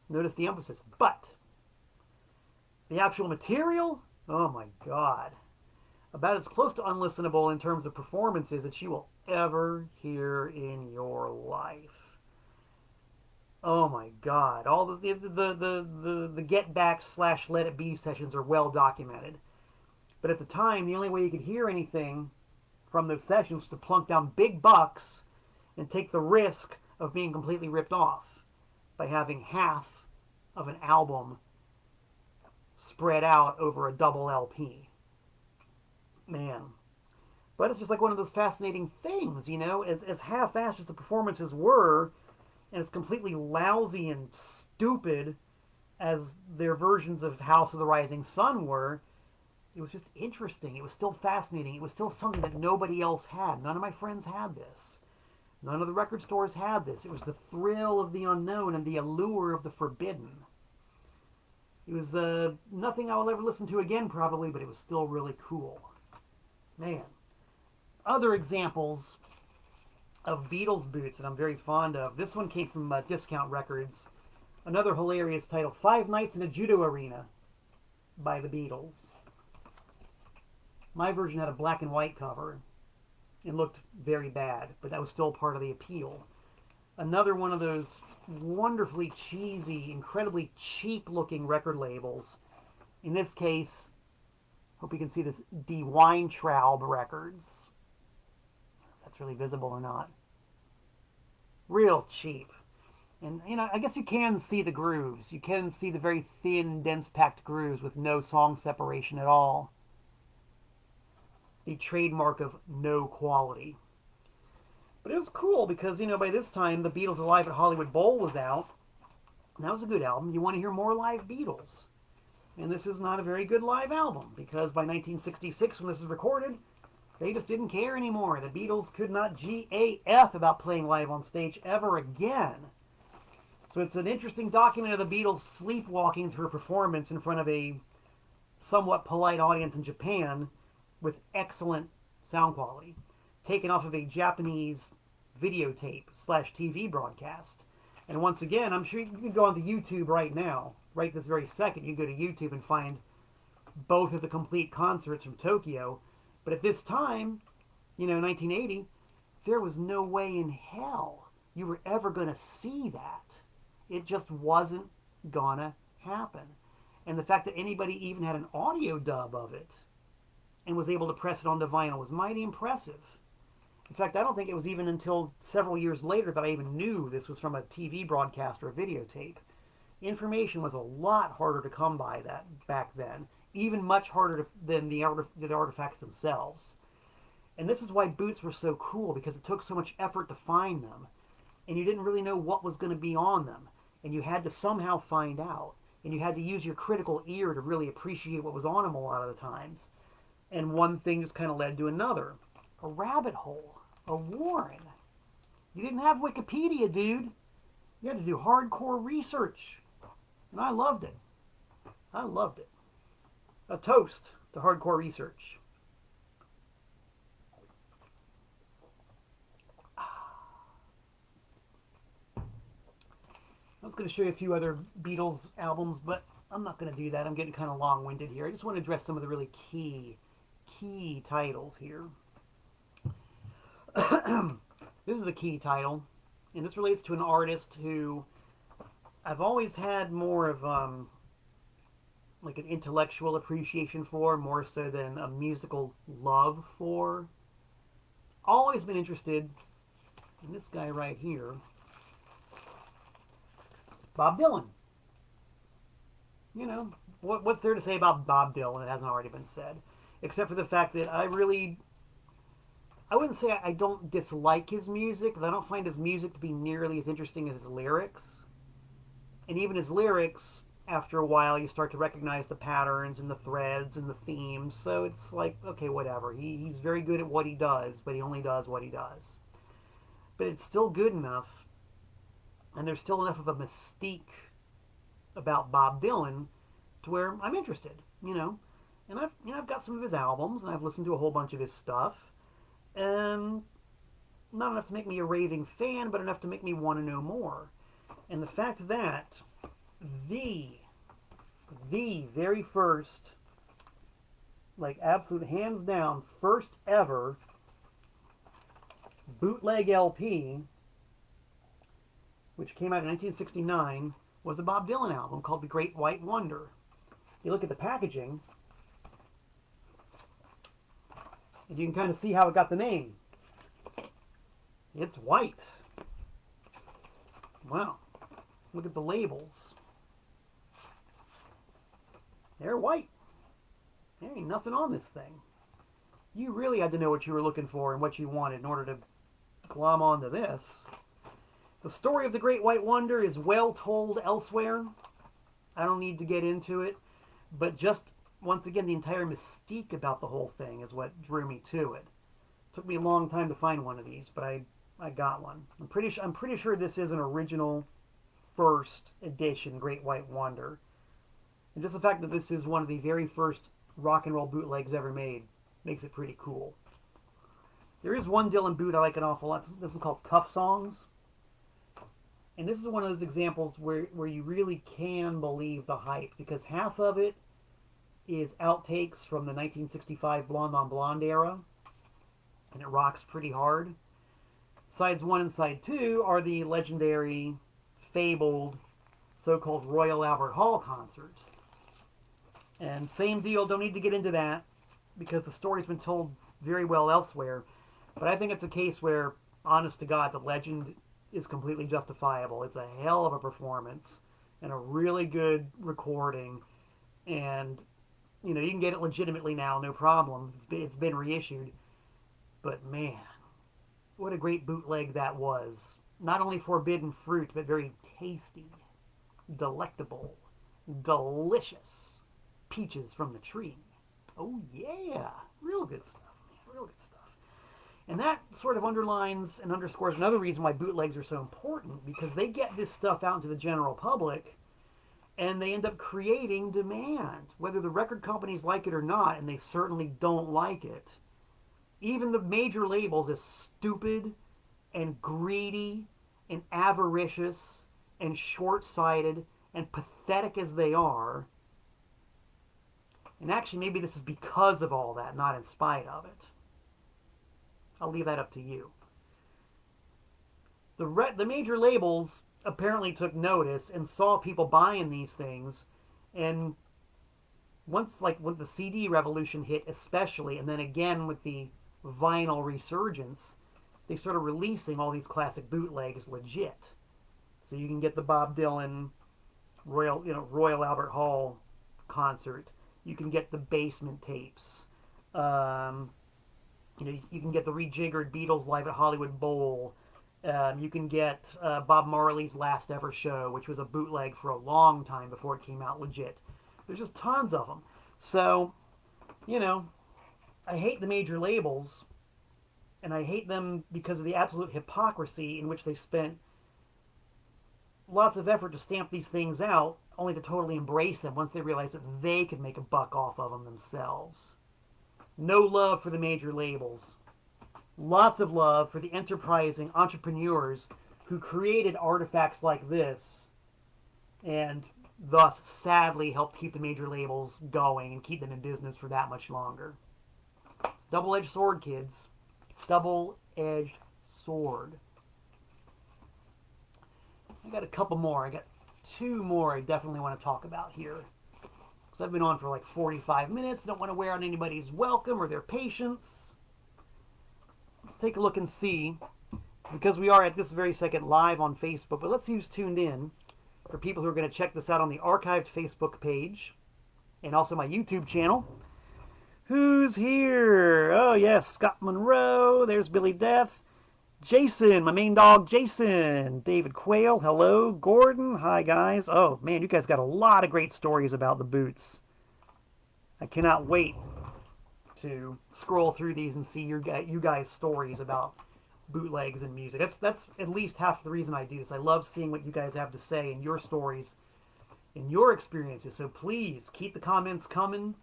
notice the emphasis, but, the actual material, oh my God, about as close to unlistenable in terms of performances that you will ever hear in your life. Oh my God, all this, the Get Back / Let It Be sessions are well documented. But at the time, the only way you could hear anything from those sessions was to plunk down big bucks and take the risk of being completely ripped off by having half of an album spread out over a double LP. Man. But it's just like one of those fascinating things, you know, as half-assed as the performances were, and as completely lousy and stupid as their versions of House of the Rising Sun were, it was just interesting. It was still fascinating. It was still something that nobody else had. None of my friends had this. None of the record stores had this. It was the thrill of the unknown and the allure of the forbidden. It was nothing I will ever listen to again, probably, but it was still really cool. Man. Other examples of Beatles boots that I'm very fond of. This one came from Discount Records. Another hilarious title, 5 Nights in a Judo Arena by the Beatles. My version had a black and white cover. It looked very bad, but that was still part of the appeal. Another one of those wonderfully cheesy, incredibly cheap-looking record labels. In this case, hope you can see this, Die Weintraub Records. If that's really visible or not. Real cheap. And, you know, I guess you can see the grooves. You can see the very thin, dense-packed grooves with no song separation at all. The trademark of no quality. But it was cool because, you know, by this time, the Beatles Alive at Hollywood Bowl was out. And that was a good album. You want to hear more live Beatles. And this is not a very good live album because by 1966, when this is recorded, they just didn't care anymore. The Beatles could not GAF about playing live on stage ever again. So it's an interesting document of the Beatles sleepwalking through a performance in front of a somewhat polite audience in Japan with excellent sound quality, taken off of a Japanese videotape / TV broadcast. And once again, I'm sure you can go onto YouTube right now, right this very second. You can go to YouTube and find both of the complete concerts from Tokyo. But at this time, 1980, there was no way in hell you were ever going to see that. It just wasn't gonna happen. And the fact that anybody even had an audio dub of it and was able to press it onto vinyl was mighty impressive. In fact, I don't think it was even until several years later that I even knew this was from a TV broadcast or a videotape. Information was a lot harder to come by that back then, even much harder than the artifacts themselves. And this is why boots were so cool, because it took so much effort to find them, and you didn't really know what was going to be on them, and you had to somehow find out, and you had to use your critical ear to really appreciate what was on them a lot of the times. And one thing just kind of led to another. A rabbit hole. A warren. You didn't have Wikipedia, dude. You had to do hardcore research. And I loved it. I loved it. A toast to hardcore research. I was going to show you a few other Beatles albums, but I'm not going to do that. I'm getting kind of long-winded here. I just want to address some of the really key titles here. This is a key title, and this relates to an artist who I've always had more of like an intellectual appreciation for, more so than a musical love for. Always been interested in this guy right here, Bob Dylan. What's there to say about Bob Dylan that hasn't already been said? Except for the fact that I wouldn't say I don't dislike his music, but I don't find his music to be nearly as interesting as his lyrics. And even his lyrics, after a while, you start to recognize the patterns and the threads and the themes. So it's like, okay, whatever. He's very good at what he does, but he only does what he does. But it's still good enough, and there's still enough of a mystique about Bob Dylan to where I'm interested, And I've got some of his albums, and I've listened to a whole bunch of his stuff. And not enough to make me a raving fan, but enough to make me want to know more. And the fact that the very first, like absolute hands down, first ever bootleg LP, which came out in 1969, was a Bob Dylan album called The Great White Wonder. You look at the packaging, and you can kind of see how it got the name. It's white. Wow. Look at the labels. They're white. There ain't nothing on this thing. You really had to know what you were looking for and what you wanted in order to glom onto this. The story of The Great White Wonder is well told elsewhere. I don't need to get into it, but just once again, the entire mystique about the whole thing is what drew me to it. Took me a long time to find one of these, but I got one. I'm pretty sure this is an original first edition Great White Wonder. And just the fact that this is one of the very first rock and roll bootlegs ever made makes it pretty cool. There is one Dylan boot I like an awful lot. This is called Tough Songs. And this is one of those examples where you really can believe the hype, because half of it is outtakes from the 1965 Blonde on Blonde era, and it rocks pretty hard. Sides 1 and Side 2 are the legendary, fabled, so-called Royal Albert Hall concert. And same deal, don't need to get into that, because the story's been told very well elsewhere. But I think it's a case where, honest to God, the legend is completely justifiable. It's a hell of a performance, and a really good recording, and you can get it legitimately now, no problem. It's been reissued. But man, what a great bootleg that was. Not only forbidden fruit, but very tasty, delectable, delicious peaches from the tree. Oh yeah, real good stuff, man, real good stuff. And that sort of underlines and underscores another reason why bootlegs are so important, because they get this stuff out into the general public and they end up creating demand, whether the record companies like it or not, and they certainly don't like it. Even the major labels, as stupid and greedy and avaricious and short-sighted and pathetic as they are, and actually maybe this is because of all that, not in spite of it. I'll leave that up to you. The major labels apparently took notice and saw people buying these things, and once, like, when the CD revolution hit especially, and then again with the vinyl resurgence, they started releasing all these classic bootlegs legit. So you can get the Bob Dylan Royal Albert Hall concert. You can get the basement tapes. You can get the rejiggered Beatles Live at Hollywood Bowl. You can get Bob Marley's Last Ever Show, which was a bootleg for a long time before it came out legit. There's just tons of them. So, I hate the major labels, and I hate them because of the absolute hypocrisy in which they spent lots of effort to stamp these things out, only to totally embrace them once they realized that they could make a buck off of them themselves. No love for the major labels. Lots of love for the enterprising entrepreneurs who created artifacts like this and thus sadly helped keep the major labels going and keep them in business for that much longer. It's a double-edged sword, kids. Double-edged sword. I got a couple more. I got two more I definitely want to talk about here. Because I've been on for like 45 minutes. Don't want to wear on anybody's welcome or their patience. Let's take a look and see. Because we are at this very second live on Facebook. But let's see who's tuned in. For people who are going to check this out on the archived Facebook page. And also my YouTube channel. Who's here? Oh yes, Scott Monroe. There's Billy Death. Jason, my main dog, Jason. David Quayle, hello. Gordon, hi guys. Oh man, you guys got a lot of great stories about the Boots. I cannot wait to scroll through these and see you guys' stories about bootlegs and music. That's at least half the reason I do this. I love seeing what you guys have to say and your stories and your experiences. So please keep the comments coming.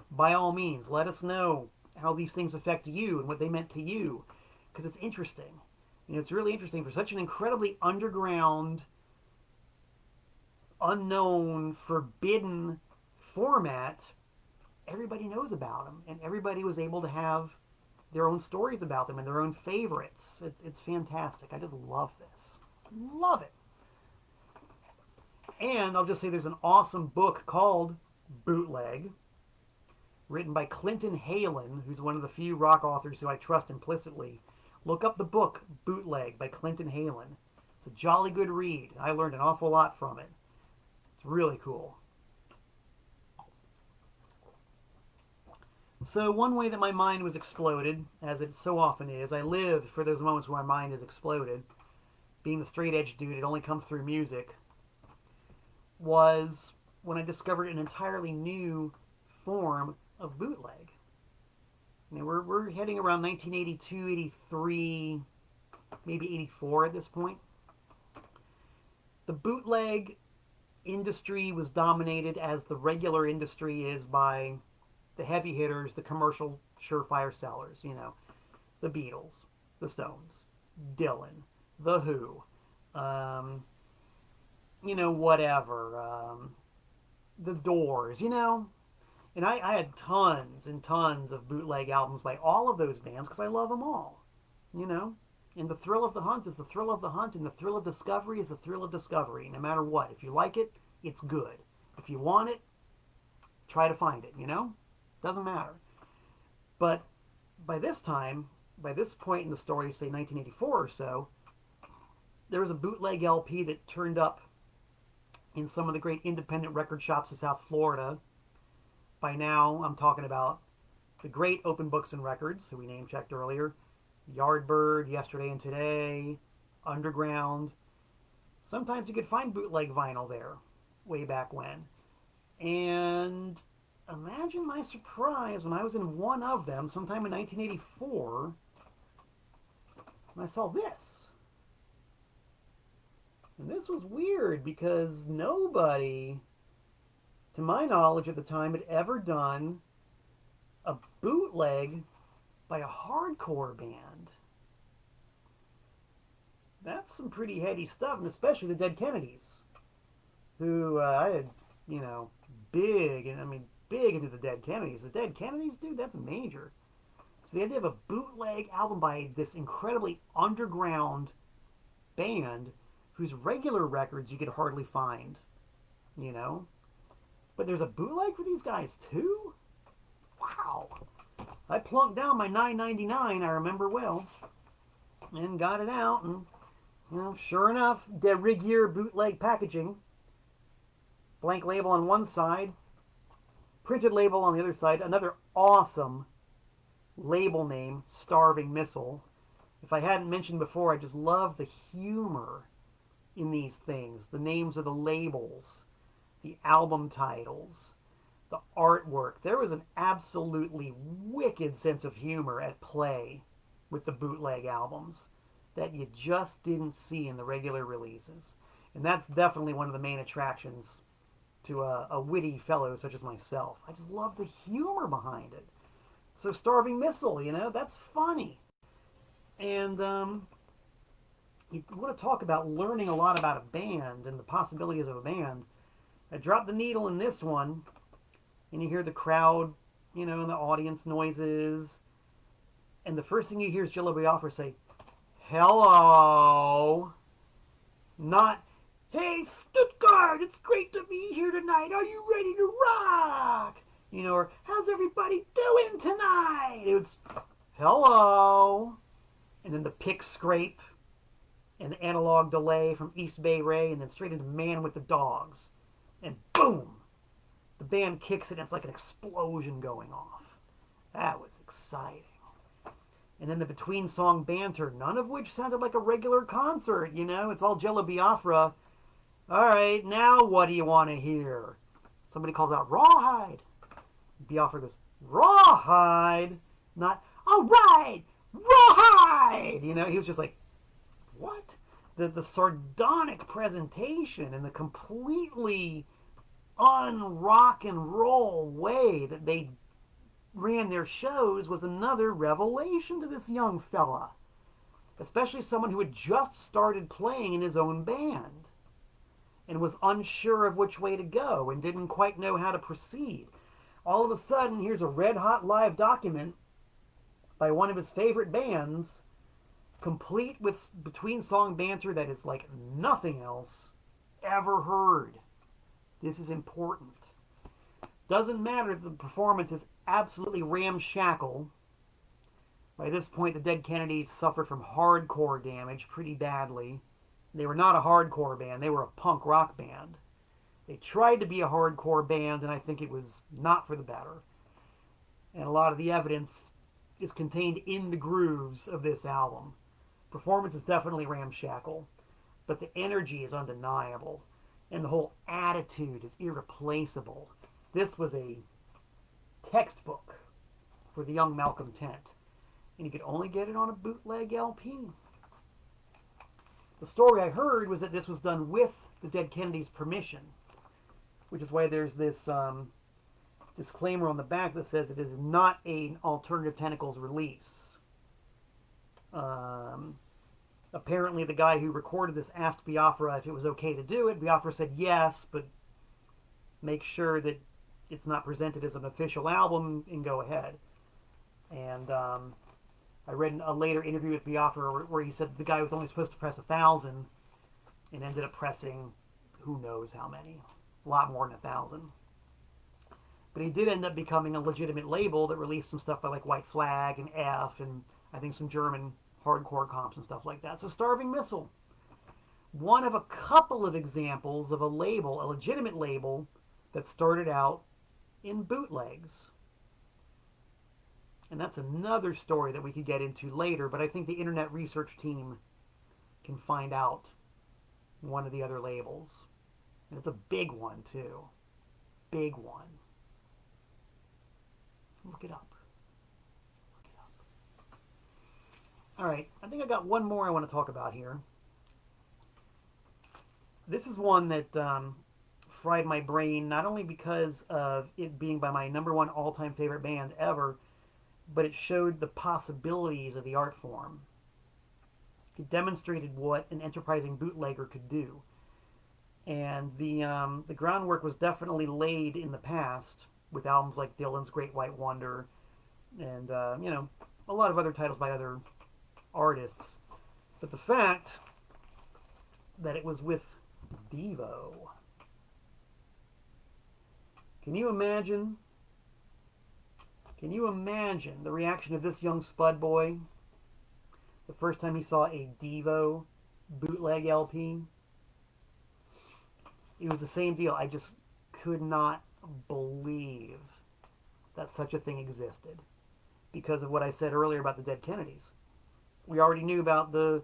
By all means, let us know how these things affect you and what they meant to you, because it's interesting. It's really interesting for such an incredibly underground, unknown, forbidden format. Everybody knows about them, and everybody was able to have their own stories about them and their own favorites. It's fantastic. I just love this. Love it. And I'll just say there's an awesome book called Bootleg, written by Clinton Halen, who's one of the few rock authors who I trust implicitly. Look up the book, Bootleg, by Clinton Halen. It's a jolly good read. I learned an awful lot from it. It's really cool. So one way that my mind was exploded, as it so often is, I live for those moments where my mind is exploded, being the straight edge dude, it only comes through music, was when I discovered an entirely new form of bootleg. We're heading around 1982, 83, maybe 84 at this point. The bootleg industry was dominated, as the regular industry is, by the heavy hitters, the commercial surefire sellers. The Beatles, the Stones, Dylan, the Who, whatever, the Doors, And I had tons and tons of bootleg albums by all of those bands because I love them all, And the thrill of the hunt is the thrill of the hunt, and the thrill of discovery is the thrill of discovery. No matter what. If you like it, it's good. If you want it, try to find it, Doesn't matter. But by this point in the story, say 1984 or so, there was a bootleg LP that turned up in some of the great independent record shops of South Florida. By now, I'm talking about the great Open Books and Records, who we name-checked earlier, Yardbird, Yesterday and Today, Underground. Sometimes you could find bootleg vinyl there, way back when. And imagine my surprise when I was in one of them, sometime in 1984, And I saw this. And this was weird because nobody, to my knowledge at the time, had ever done a bootleg by a hardcore band. That's some pretty heady stuff, and especially the Dead Kennedys, who I had, big into the Dead Kennedys. The Dead Kennedys, dude, that's major. So the idea of a bootleg album by this incredibly underground band whose regular records you could hardly find, But there's a bootleg for these guys too? Wow. I plunked down my $9.99, I remember well, and got it out, and sure enough, de rigueur bootleg packaging. Blank label on one side, printed label on the other side, another awesome label name, Starving Missile. If I hadn't mentioned before, I just love the humor in these things. The names of the labels, the album titles, the artwork. There was an absolutely wicked sense of humor at play with the bootleg albums that you just didn't see in the regular releases. And that's definitely one of the main attractions to a witty fellow such as myself. I just love the humor behind it. So Starving Missile, that's funny. And you want to talk about learning a lot about a band and the possibilities of a band. I dropped the needle in this one, and you hear the crowd, and the audience noises. And the first thing you hear is Jello Biafra say, "Hello." Not, "Hey, Stuttgart, it's great to be here tonight. Are you ready to rock?" Or, "How's everybody doing tonight?" It was, "Hello." And then the pick scrape and the analog delay from East Bay Ray, and then straight into Man with the Dogs. And boom! The band kicks it, and it's like an explosion going off. That was exciting. And then the between-song banter, none of which sounded like a regular concert, It's all Jello Biafra. "All right, now what do you want to hear?" Somebody calls out, "Rawhide." Biafra goes, "Rawhide?" Not, "All right, rawhide!" He was just like, what? The sardonic presentation and the completely un-rock and roll way that they ran their shows was another revelation to this young fella. Especially someone who had just started playing in his own band and was unsure of which way to go and didn't quite know how to proceed. All of a sudden, here's a red-hot live document by one of his favorite bands, complete with between-song banter that is like nothing else ever heard. This is important. Doesn't matter that the performance is absolutely ramshackle. By this point, the Dead Kennedys suffered from hardcore damage pretty badly. They were not a hardcore band. They were a punk rock band. They tried to be a hardcore band, and I think it was not for the better. And a lot of the evidence is contained in the grooves of this album. Performance is definitely ramshackle, but the energy is undeniable, and the whole attitude is irreplaceable. This was a textbook for the young Malcolm Tent, and you could only get it on a bootleg LP. The story I heard was that this was done with the Dead Kennedys' permission, which is why there's this disclaimer on the back that says it is not an Alternative Tentacles release. Apparently the guy who recorded this asked Biafra if it was okay to do it. Biafra said yes, but make sure that it's not presented as an official album and go ahead. And I read a later interview with Biafra where he said the guy was only supposed to press 1,000 and ended up pressing who knows how many. A lot more than 1,000. But he did end up becoming a legitimate label that released some stuff by like White Flag and F and I think some German hardcore comps and stuff like that. So Starving Missile, one of a couple of examples of a label, a legitimate label that started out in bootlegs. And that's another story that we could get into later, but I think the internet research team can find out one of the other labels. And it's a big one, too. Big one. Look it up. Look it up. Alright, I think I got one more I want to talk about here. This is one that fried my brain, not only because of it being by my #1 all-time favorite band ever, but it showed the possibilities of the art form. It demonstrated what an enterprising bootlegger could do. And the groundwork was definitely laid in the past with albums like Dylan's Great White Wonder and, a lot of other titles by other artists. But the fact that it was with Devo. Can you imagine the reaction of this young spud boy the first time he saw a Devo bootleg LP? It was the same deal. I just could not believe that such a thing existed because of what I said earlier about the Dead Kennedys. We already knew about the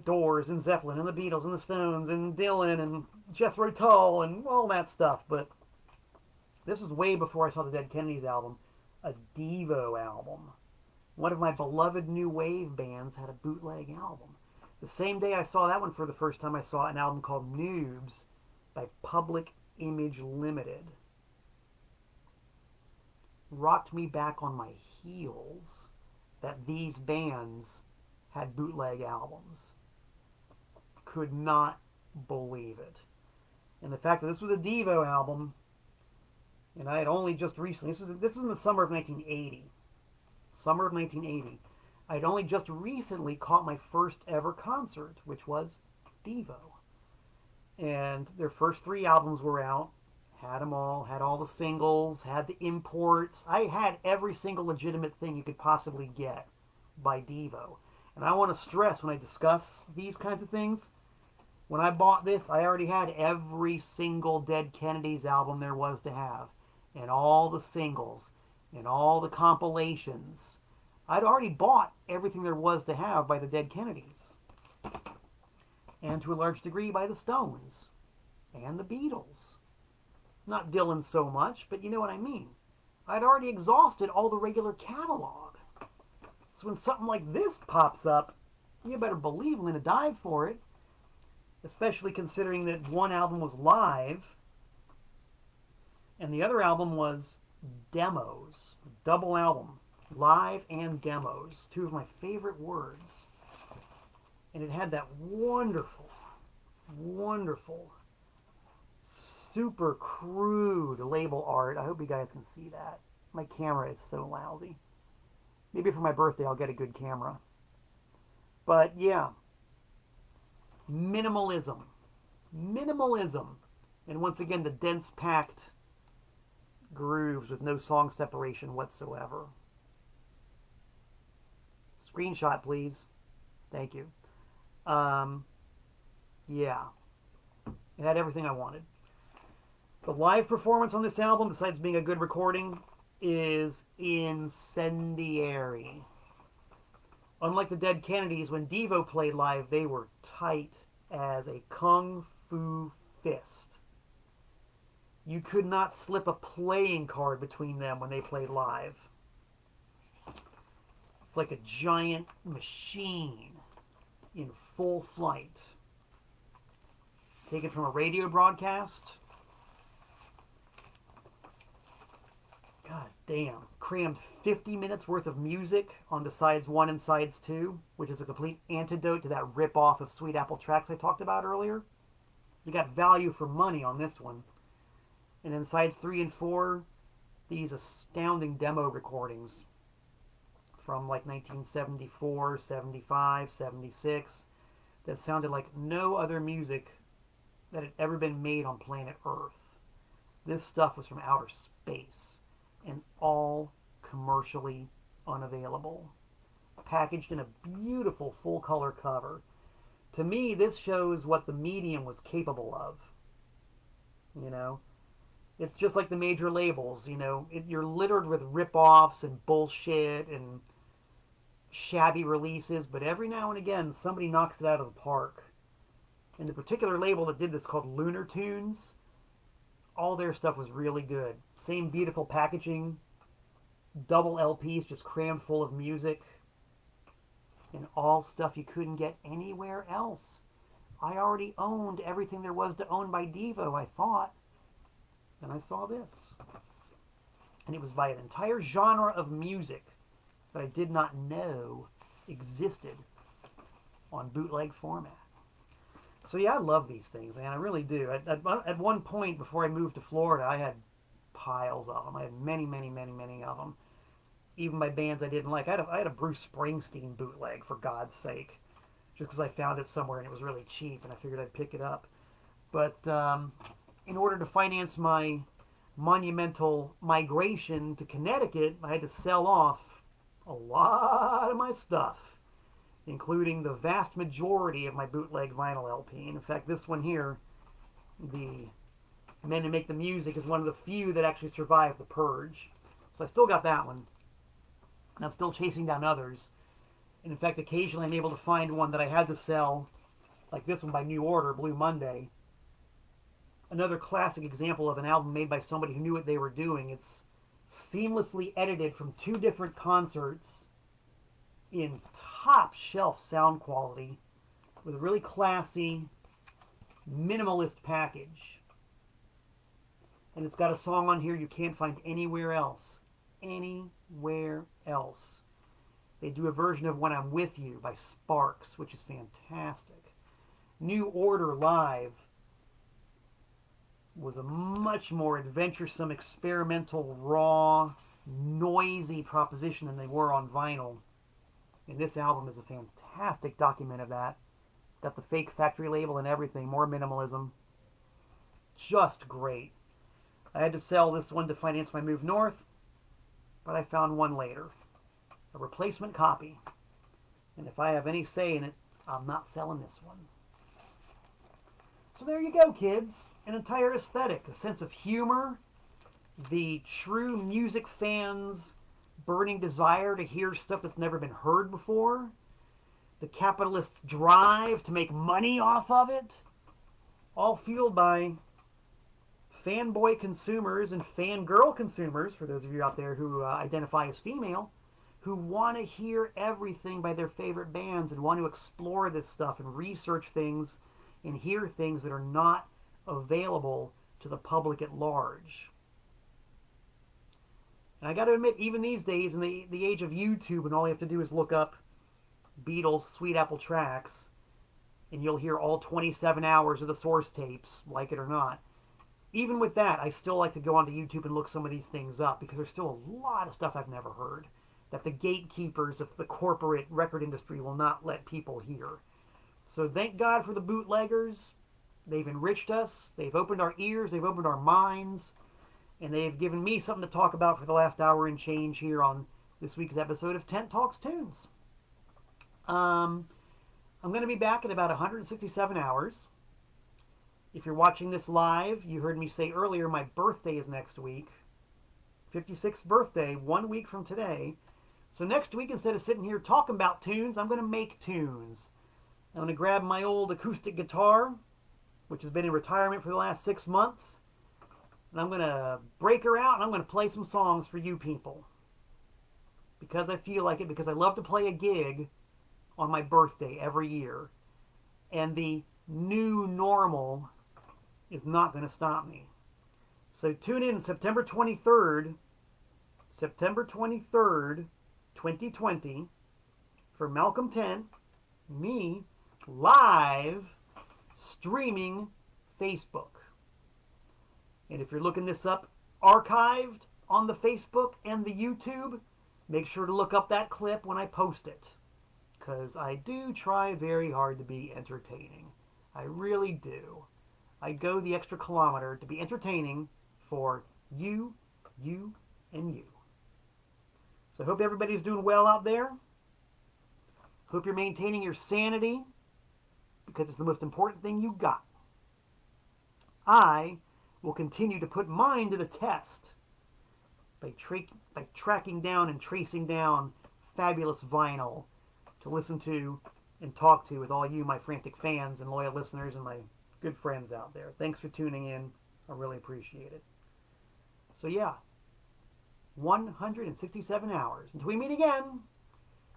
Doors and Zeppelin and the Beatles and the Stones and Dylan and Jethro Tull and all that stuff, but this was way before I saw the Dead Kennedys album, a Devo album. One of my beloved new wave bands had a bootleg album. The same day I saw that one for the first time, I saw an album called Noobs by Public Image Limited. Rocked me back on my heels that these bands had bootleg albums. Could not believe it. And the fact that this was a Devo album, and I had only just recently, this was in the summer of 1980. Summer of 1980. I had only just recently caught my first ever concert, which was Devo. And their first 3 albums were out. Had them all. Had all the singles. Had the imports. I had every single legitimate thing you could possibly get by Devo. And I want to stress when I discuss these kinds of things, when I bought this, I already had every single Dead Kennedys album there was to have. And all the singles. And all the compilations. I'd already bought everything there was to have by the Dead Kennedys. And to a large degree by the Stones. And the Beatles. Not Dylan so much, but you know what I mean. I'd already exhausted all the regular catalog. So when something like this pops up, you better believe I'm going to dive for it. Especially considering that one album was live, and the other album was demos. Double album. Live and demos. 2 of my favorite words. And it had that wonderful, wonderful, super crude label art. I hope you guys can see that. My camera is so lousy. Maybe for my birthday I'll get a good camera. But yeah. Minimalism. Minimalism. And once again, the dense packed grooves with no song separation whatsoever. Screenshot, please. Thank you. Yeah. It had everything I wanted. The live performance on this album, besides being a good recording, is incendiary. Unlike the Dead Kennedys, when Devo played live, they were tight as a kung fu fist. You could not slip a playing card between them when they played live. It's like a giant machine in full flight. Taken from a radio broadcast. God damn. Crammed 50 minutes worth of music onto sides 1 and sides 2, which is a complete antidote to that rip-off of Sweet Apple Tracks I talked about earlier. You got value for money on this one. And then sides 3 and 4, these astounding demo recordings from like 1974, 75, 76 that sounded like no other music that had ever been made on planet Earth. This stuff was from outer space and all commercially unavailable. Packaged in a beautiful full-color cover. To me, this shows what the medium was capable of. You know? It's just like the major labels, you know. You're littered with rip-offs and bullshit and shabby releases, but every now and again, somebody knocks it out of the park. And the particular label that did this, called Lunar Tunes, all their stuff was really good. Same beautiful packaging, double LPs just crammed full of music. and all stuff you couldn't get anywhere else. I already owned everything there was to own by Devo, I thought. And I saw this. And it was by an entire genre of music that I did not know existed on bootleg format. So yeah, I love these things, man. I really do. At one point, before I moved to Florida, I had piles of them. I had many, many, many, many of them. Even by bands I didn't like. I had a Bruce Springsteen bootleg, for God's sake. Just because I found it somewhere and it was really cheap, and I figured I'd pick it up. But in order to finance my monumental migration to Connecticut, I had to sell off a lot of my stuff, including the vast majority of my bootleg vinyl LP. And in fact, this one here, the Men Who Make the Music, is one of the few that actually survived the purge. So I still got that one. And I'm still chasing down others. And in fact, occasionally I'm able to find one that I had to sell, like this one by New Order, Blue Monday. Another classic example of an album made by somebody who knew what they were doing. It's seamlessly edited from 2 different concerts in top shelf sound quality with a really classy, minimalist package. And it's got a song on here you can't find anywhere else. Anywhere else. They do a version of When I'm With You by Sparks, which is fantastic. New Order Live was a much more adventuresome, experimental, raw, noisy proposition than they were on vinyl. And this album is a fantastic document of that. It's got the fake factory label and everything, more minimalism. Just great. I had to sell this one to finance my move north, but I found one later. A replacement copy. And if I have any say in it, I'm not selling this one. So there you go, kids. An entire aesthetic, a sense of humor, the true music fans' burning desire to hear stuff that's never been heard before, the capitalists' drive to make money off of it, all fueled by fanboy consumers and fangirl consumers, for those of you out there who identify as female, who want to hear everything by their favorite bands and want to explore this stuff and research things and hear things that are not available to the public at large. And I got to admit, even these days, in the age of YouTube, and all you have to do is look up Beatles Sweet Apple Tracks, and you'll hear all 27 hours of the source tapes, like it or not. Even with that, I still like to go onto YouTube and look some of these things up, because there's still a lot of stuff I've never heard that the gatekeepers of the corporate record industry will not let people hear. So thank God for the bootleggers. They've enriched us. They've opened our ears. They've opened our minds. And they've given me something to talk about for the last hour and change here on this week's episode of Tent Talks Tunes. I'm going to be back in about 167 hours. If you're watching this live, you heard me say earlier my birthday is next week. 56th birthday, 1 week from today. So next week, instead of sitting here talking about tunes, I'm going to make tunes. I'm going to grab my old acoustic guitar, which has been in retirement for the last 6 months, and I'm going to break her out, and I'm going to play some songs for you people. Because I feel like it, because I love to play a gig on my birthday every year. And the new normal is not going to stop me. So tune in September 23rd, 2020, for Malcolm Tent, me, live streaming Facebook. And if you're looking this up archived on the Facebook and the YouTube, make sure to look up that clip when I post it, because I do try very hard to be entertaining. I really do. I go the extra kilometer to be entertaining for you, and you. So I hope everybody's doing well out there. Hope you're maintaining your sanity, because it's the most important thing you got. I will continue to put mine to the test by tracking down and tracing down fabulous vinyl to listen to and talk to with all you, my frantic fans and loyal listeners and my good friends out there. Thanks for tuning in. I really appreciate it. So yeah, 167 hours. Until we meet again,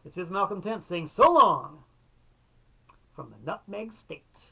This is Malcolm Tent saying so long from the Nutmeg State.